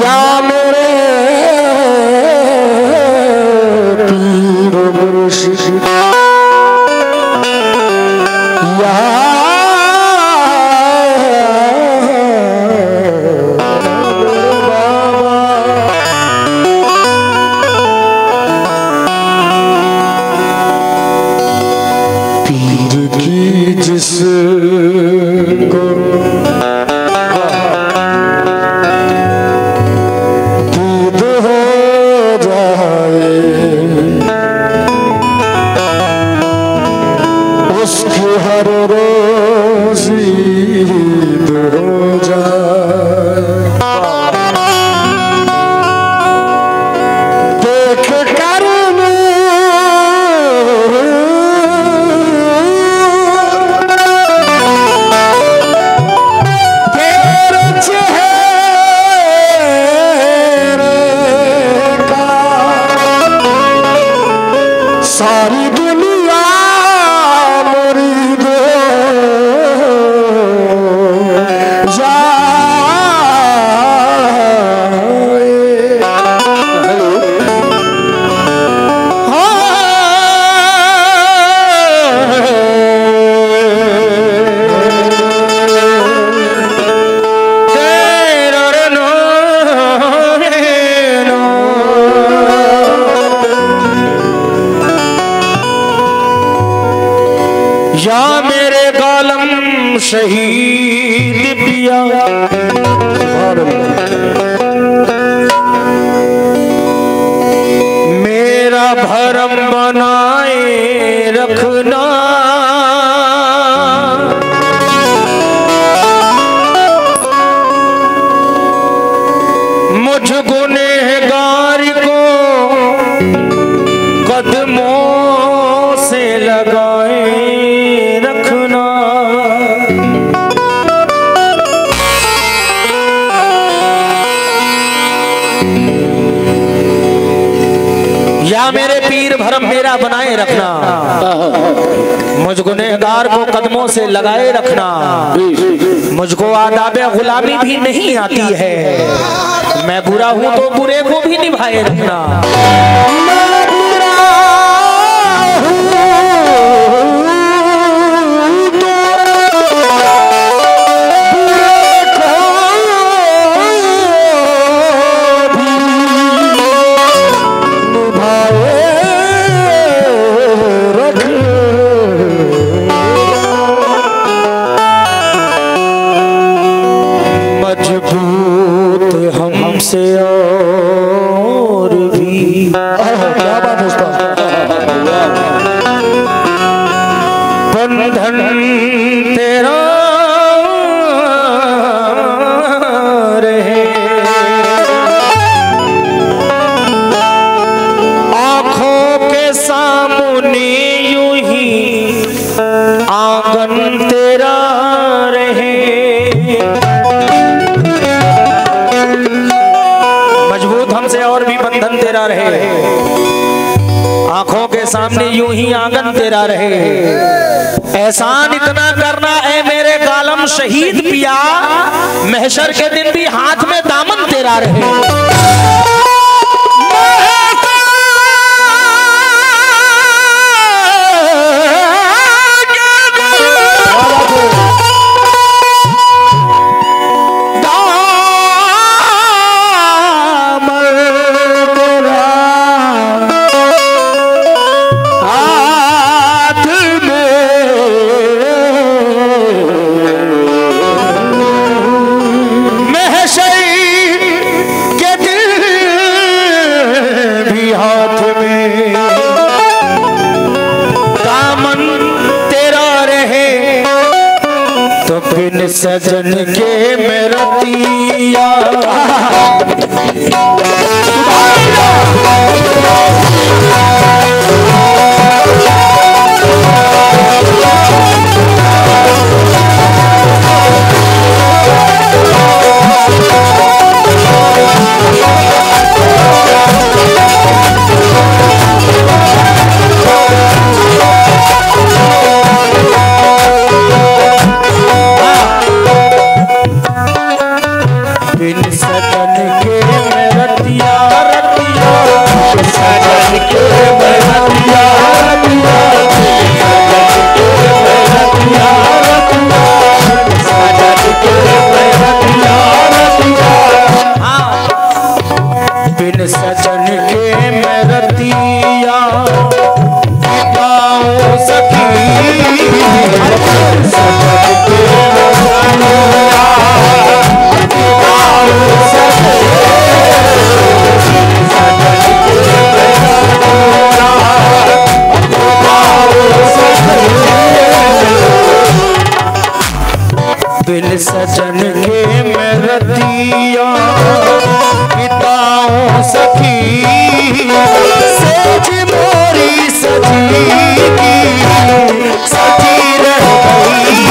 या मेरे पीर मुर्शिद या पीर की जिसको हर रोज ईद हो जाए देख कर तेरे चेहरे का सारी दुनिया या मेरे गालम शहीद पिया मेरा भरम बनाए रखना मुझ गुनहगार को कदमों से लगाए रखना या मेरे पीर भरम मेरा बनाए रखना मुझ गुनहगार को कदमों से लगाए रखना मुझको आदाब गुलामी भी नहीं आती है मैं बुरा हूं तो बुरे को भी निभाए रखना मजबूत हमसे और भी क्या बात है बंधन तेरा रहे आंखों के सामने यूं ही आंगन तेरा रहे हमसे और भी बंधन तेरा रहे आंखों के सामने यूं ही आंगन तेरा रहे एहसान इतना करना है मेरे गालम शहीद पिया महशर के दिन भी हाथ में दामन तेरा रहे बिन सजन के मेरतिया बिन सजन के मैं रतिया रतिया, सजन के मैं रतिया रतिया, सजन के मैं रतिया रतिया, सजन के मैं रतिया रतिया। हाँ, बिन सजन के मैं रतिया बिताऊं सखी, सजन के मैं रतिया बिन सजन के मैं रतिया बिताऊं सखी, सेज मोरी सजी की सजी रह गई।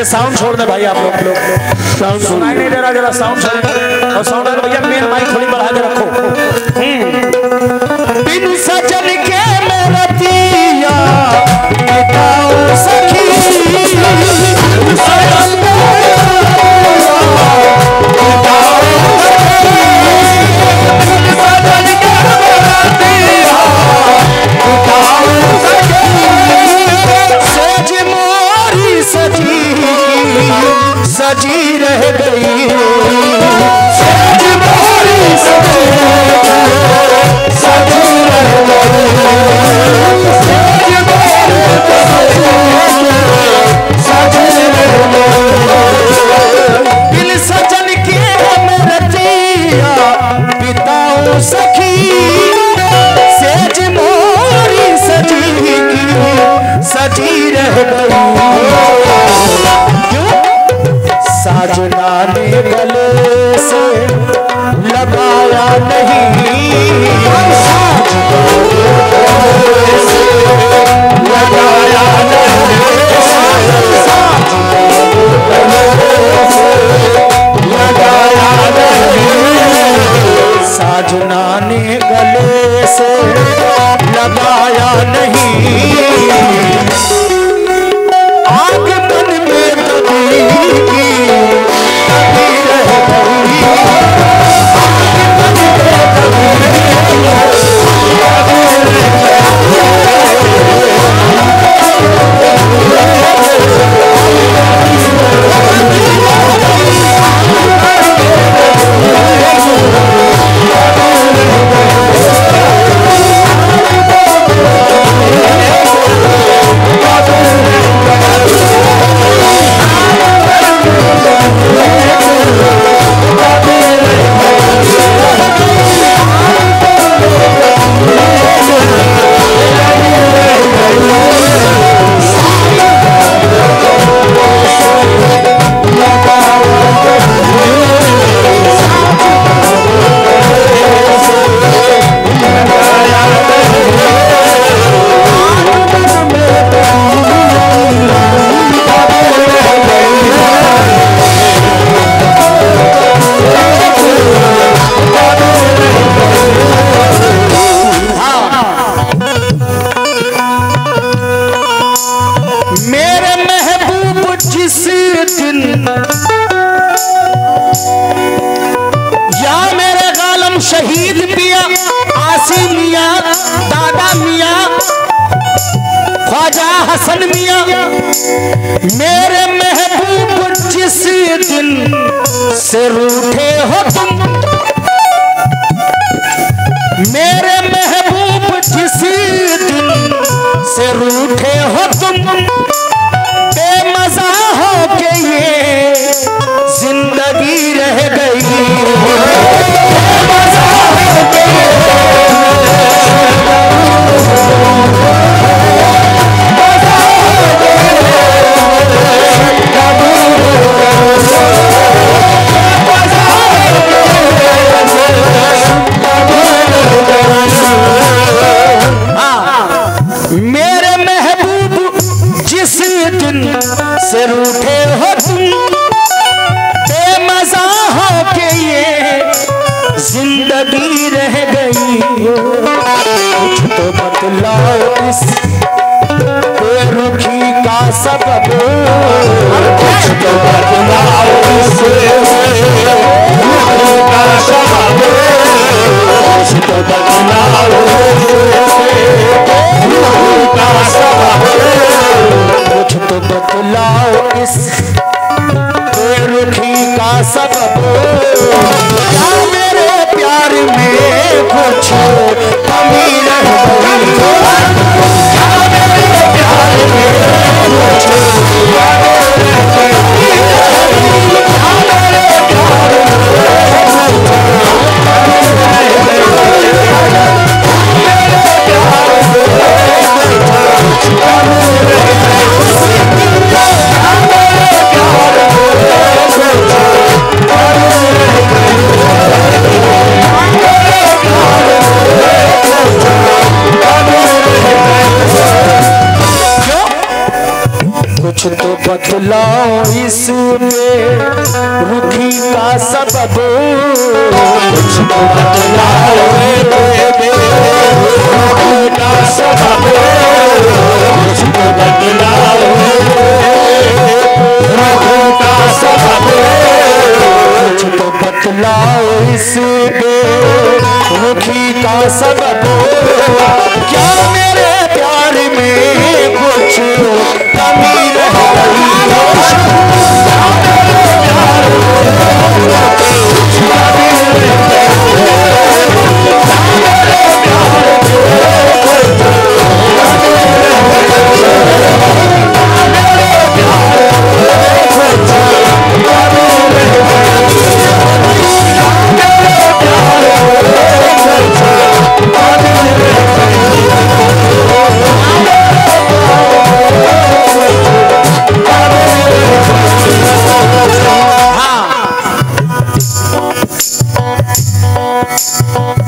साउंड छोड़ दे भाई, आप लोग साउंड सुनाई नहीं दे रहा, जरा साउंड छोड़ दे। और साउंड भैया मेन माइक थोड़ी बढ़ा के रखो। बिन सजन के मेरा दिया बिताऊं सखी, सजी रह गई सजी रह दिल सजन के मेरा दिया बिताऊं सखी, सेज मोरी सजी रह गई। साजना ने गले से लगाया नहीं, लगाया साजना ने गले से लगाया नहीं, आग मन में दबी शहीद पिया आसी मियाँ, दादा मियाँ, ख्वाजा हसन मियाँ, मेरे महबूब जिस दिन से रूठे हो तुम, मेरे महबूब जिस दिन से रूठे हो तुम, बेमज़ा हो के ये जिंदगी रह गई। मेरे महबूब जिस दिन से रूठे हो तुम, बेमज़ा हो के ये जिंदगी रह गई। कुछ तो बतलाओ इस बेरुखी का सबब, कुछ तो बतलाओ इस बेरुखी का सबब, कुछ तो बतलाओ कुछ तो बतलाओ इस बेरुखी का सबब, क्या मेरे प्यार में कुछ कमी रह गई, क्या मेरे प्यार में कुछ मेरे प्यार कुछ तो बतलाओ इसमें रुखी का सबब, कुछ तो बतलाओ रुखी का सबब, कुछ तो बतलाओ रुखी का सबब, कुछ तो बतलाओ इसमें रुखी का सबब। क्या मेरे प्यार में कुछ कमी रह गई है?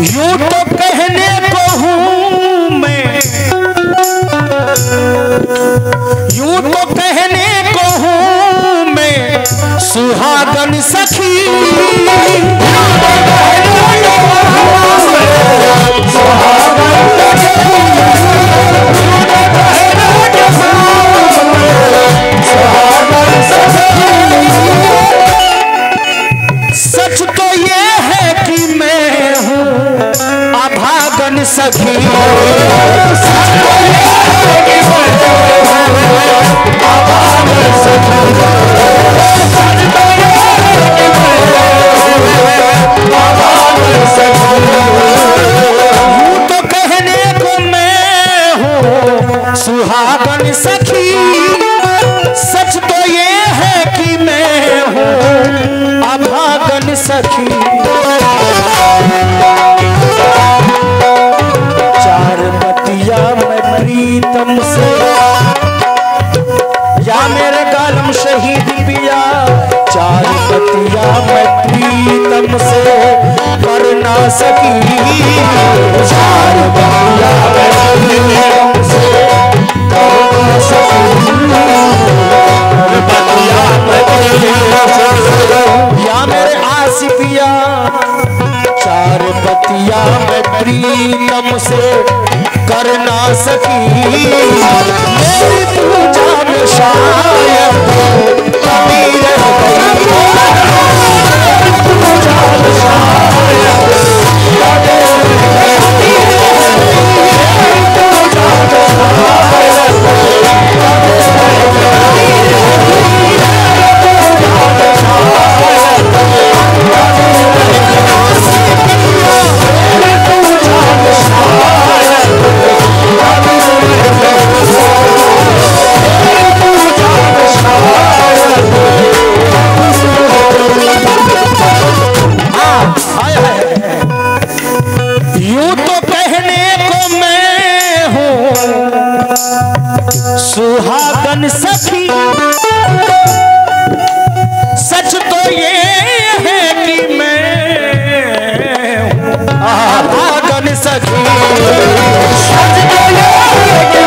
यूं तो कहने को हूं मैं, यूं तो कहने को हूं मैं सुहागन सखी, सच तो ये है कि मैं हूँ अभागन सखी, यूं तो कहने को मैं हूँ सुहागन सखी, सच तो ये है कि मैं हूँ अभागन सखी। चार बतिया मैं प्रीतम से, या मेरे गालम शहीद पिया, चार बतिया मैं प्रीतम से कर ना सकी, चार बतिया मैं प्रीतम से कर ना सकी, बतिया मैं या मेरे आसिफिया, चार बतिया मैं प्रीतम से कर ना सकी, मेरी पूजा में शायद कमी रह गई, पूजा में शायद कमी रह गई, पूजा में यूं तो कहने को मैं हूँ सुहागन सखी, सच तो ये है कि मैं हूँ अभागन सखी, सच तो ये है कि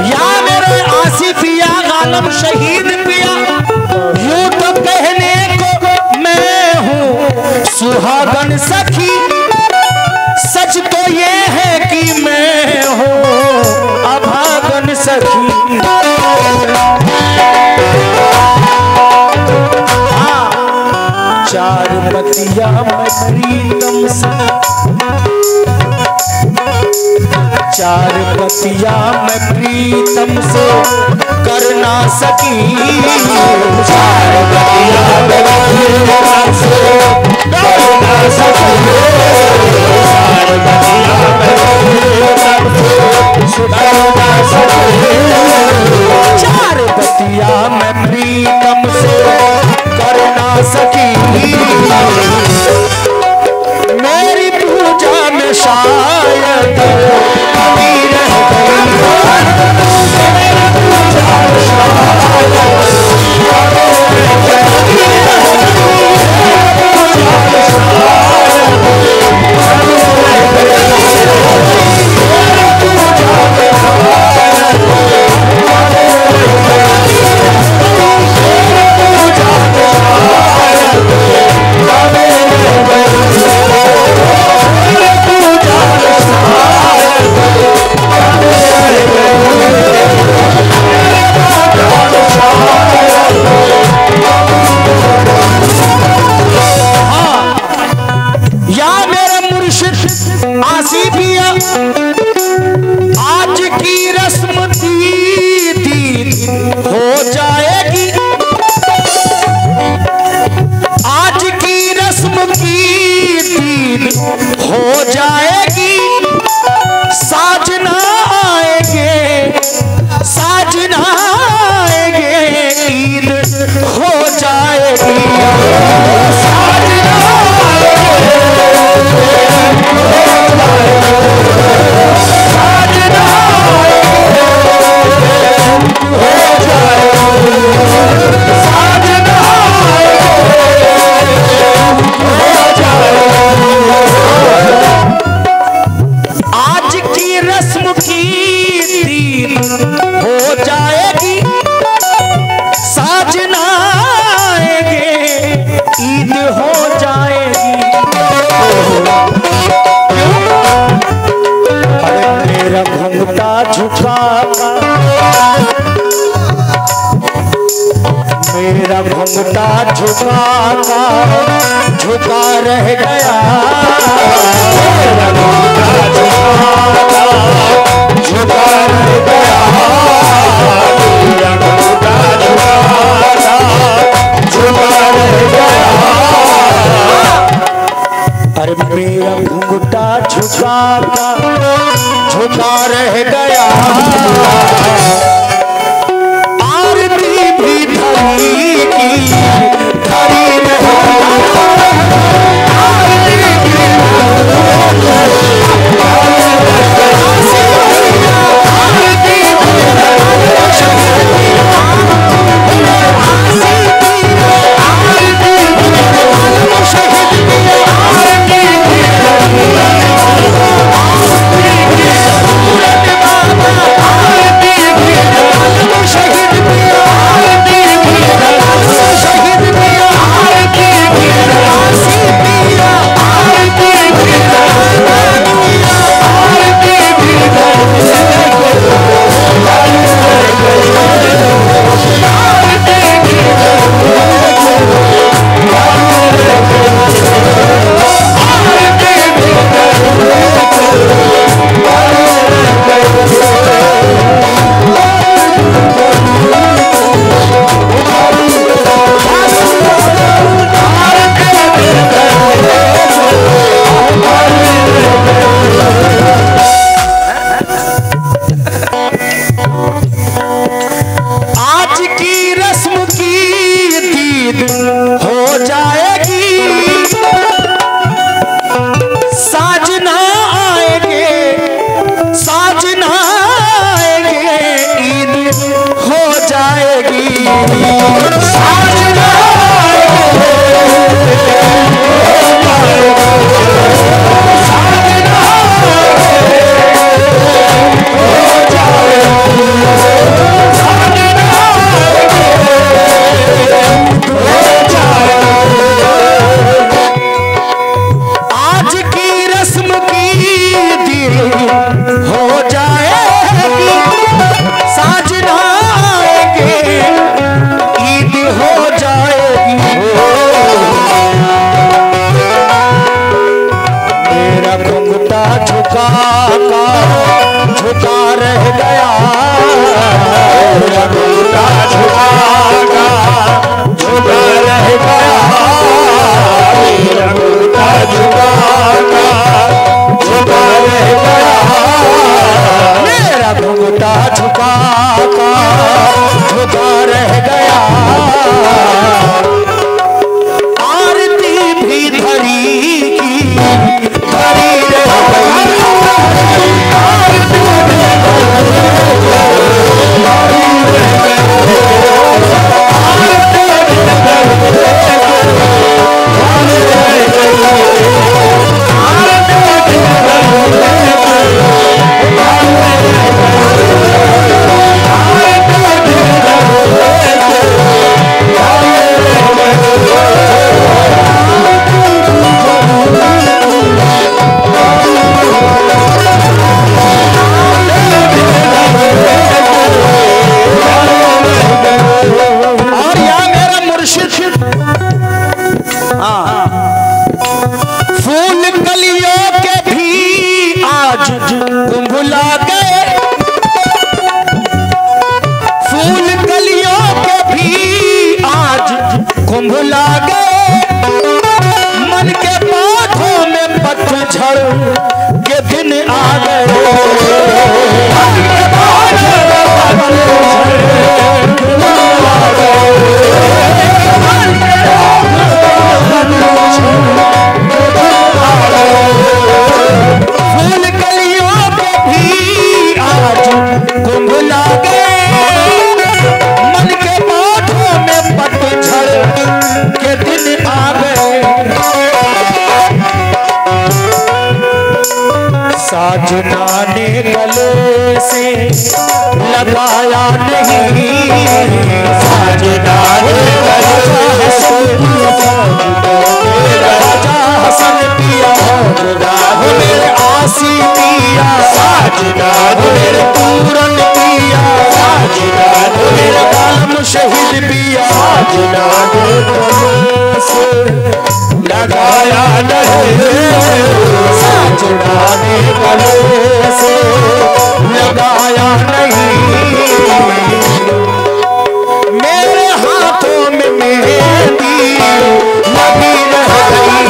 या मेरे आसिफिया गालम शहीद पिया, यूं तो कहने को मैं हूँ सुहागन सखी, सच तो ये है कि मैं हूँ अभागन सखी। चार बतिया मैं प्रीतम से, चार बतिया मैं प्रीतम से कर ना सकी, चार बतिया मैं प्रीतम से कर ना सकी, चार बतिया मैं प्रीतम से कर ना सकी, चार बतिया मैं प्रीतम से कर ना सकी, मेरी पूजा में शायद कमी रह गई। झुका मेरा घुंघटा झुका रह गया मेरा घुंघटा झुका रह गया मेरा घुंघटा झुका रह गया अरे मेरा घुंघटा झुका रह गया आरती भी धरी की धरी साजना ने गले से लगाया नहीं, साजना ने गले से राजा हसन पिया, मेरे आसी पिया, साजना मेरे पूरन पिया साजना मेरा कालम शहीद पिया साजना से लगाया नहीं साजना ने गले से लगाया नहीं मेरे हाथों में मेहंदी लगी रह गई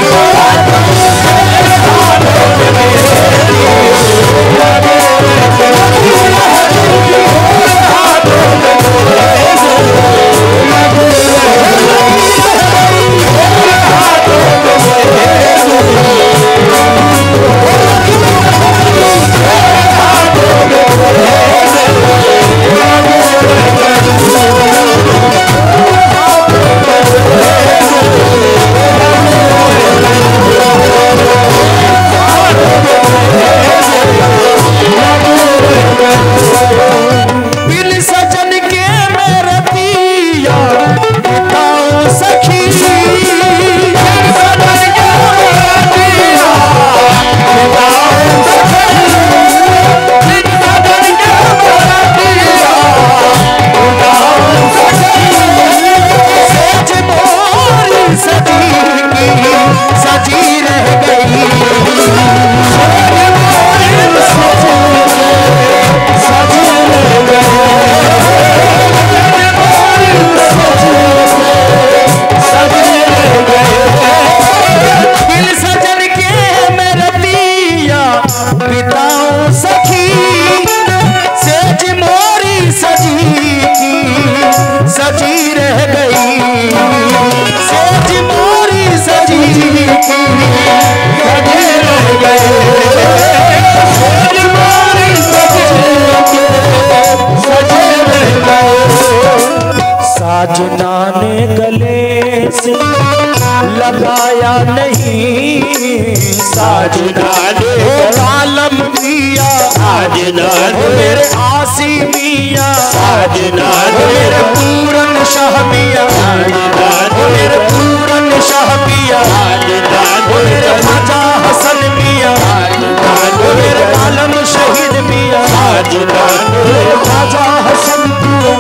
साजना ने गले से लगाया नहीं साजना ने कालम पिया साजना मेरे आसी मिया साजना मेरे पूरन शाह मिया साजना मेरे पूरन शाह पिया साजना मेरे राजा हसन मिया साजना मेरे कालम शहीद मिया साजना राजा हसन पिया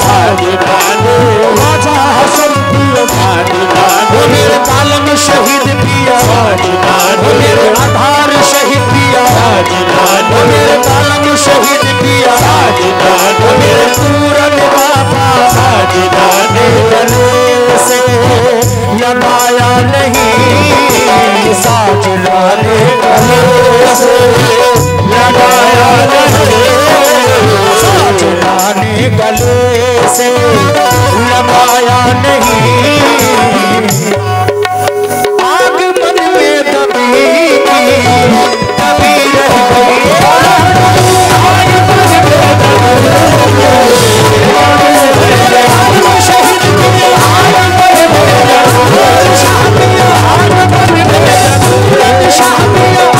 साजना राजा हसन मेरे कालम शहीद पिया मेरे आधार शहीद पिया मेरे कालम शहीद पिया मेरे पूरन बाबा गले से लगाया नहीं साजना ने गले से लगाया नहीं साजना ने गले से लगाया नहीं आग मन में दबी दबी रह गई आग मन में शहीद आग मन में आग मन में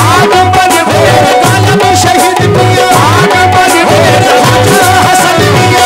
आग मन में कालम शहीद पिया आग मन में हसन पिया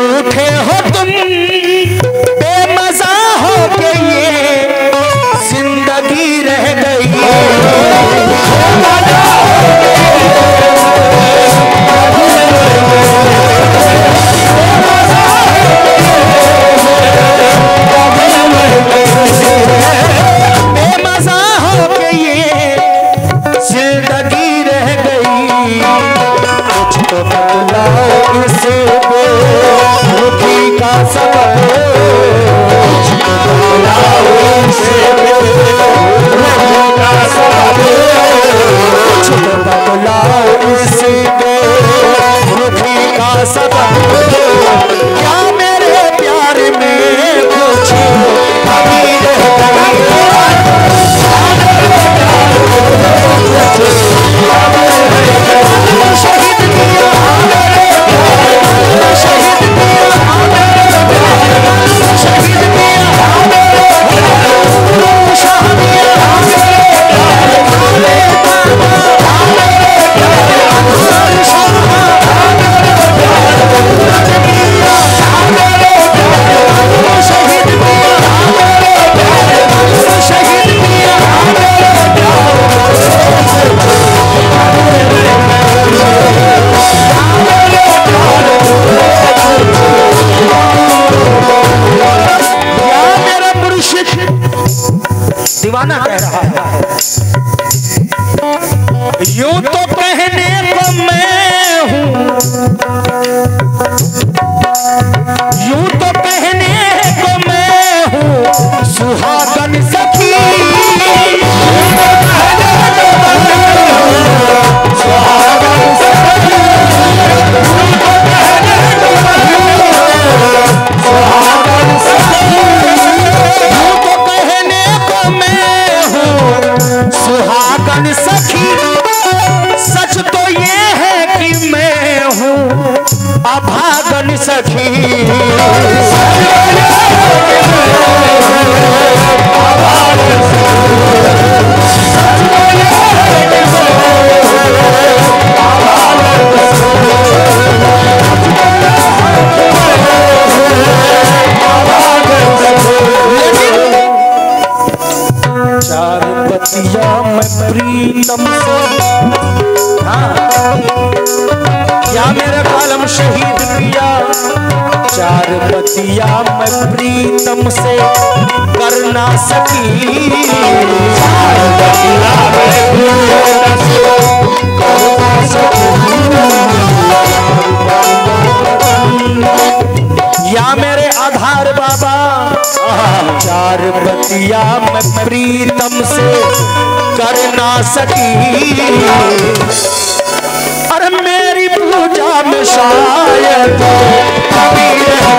रूठे हो तुम, बेमजा हो के ये जिंदगी रह गई। दीवाना कह रहा है, यूं तो कहने को मैं हूं, यूं तो कहने को मैं हूं सुहागन सखी। सुहागन सखी, सच तो ये है कि मैं हूँ अभागन सखी। चार बतिया मैं प्रीतम से, हाँ या मेरा कालम शहीद किया। चार बतिया मैं प्रीतम से कर ना सकी, चार बतिया मैं प्रीतम से कर ना सकी। या मेरे आधार बाबा, चार बतिया मैं प्रीतम से कर ना सकी। अरे मेरी पूजा में शायद कभी रह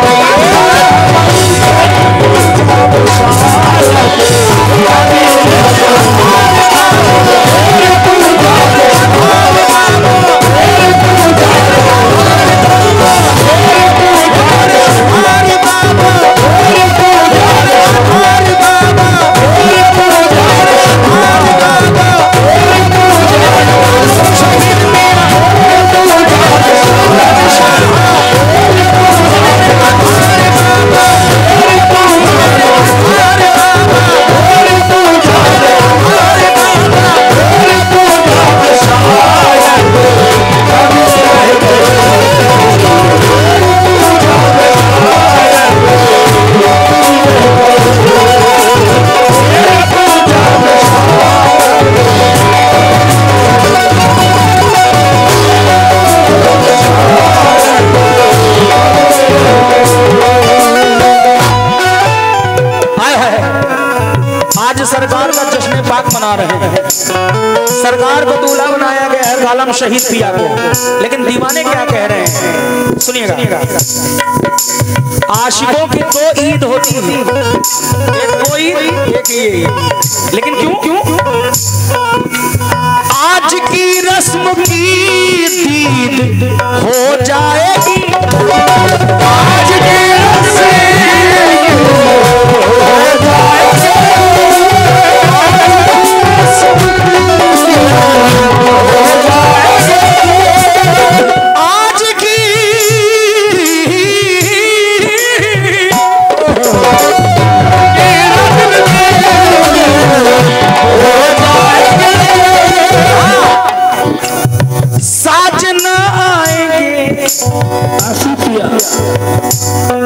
सरकार का जश्न पाक मना रहे हैं। सरकार को दूल्हा बनाया गया है कालम शहीद पिया को, लेकिन दीवाने क्या कह रहे हैं सुनिएगा। आशिकों की दो ईद होती है, एक वो ईद एक ये, लेकिन क्यों आज की रस्म की ईद हो जाएगी, आज की रस्म हो जाएगी, आज की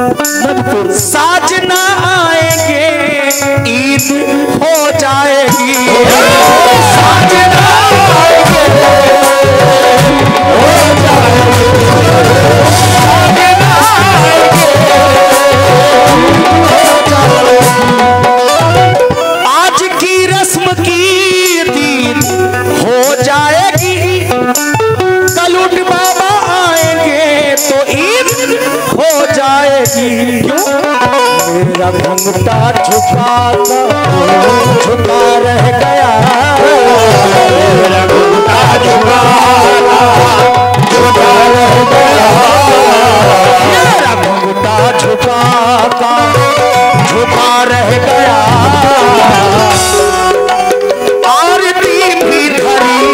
साजना आएंगे ईद हो जाएगी, साजना आएंगे हो जाएगी, आज की रस्म की दीद हो जाएगी, कल उठ बाबा आएंगे तो ईद हो जाएगी। मेरा घुंघटा झुका रह गया, मेरा घुंघटा झुका रह गया, मेरा घुंघटा झुका रह गया, आरती भी धरी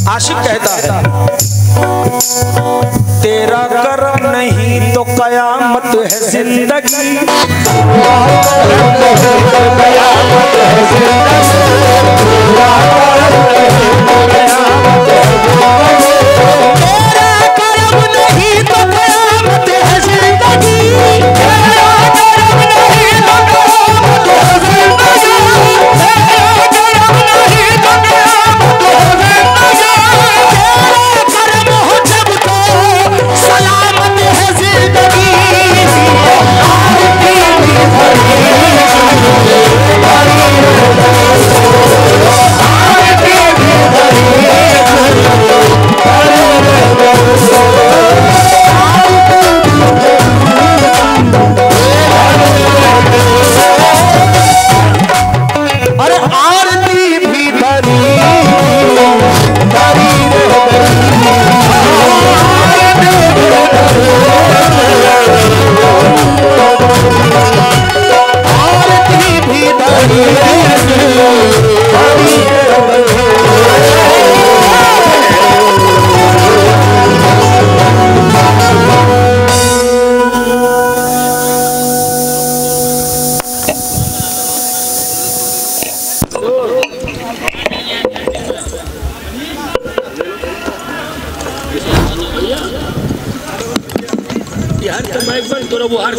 आशिक कहता है, तेरा करम नहीं तो कयामत है जिंदगी, यार तो माइक बंद करो, वो हार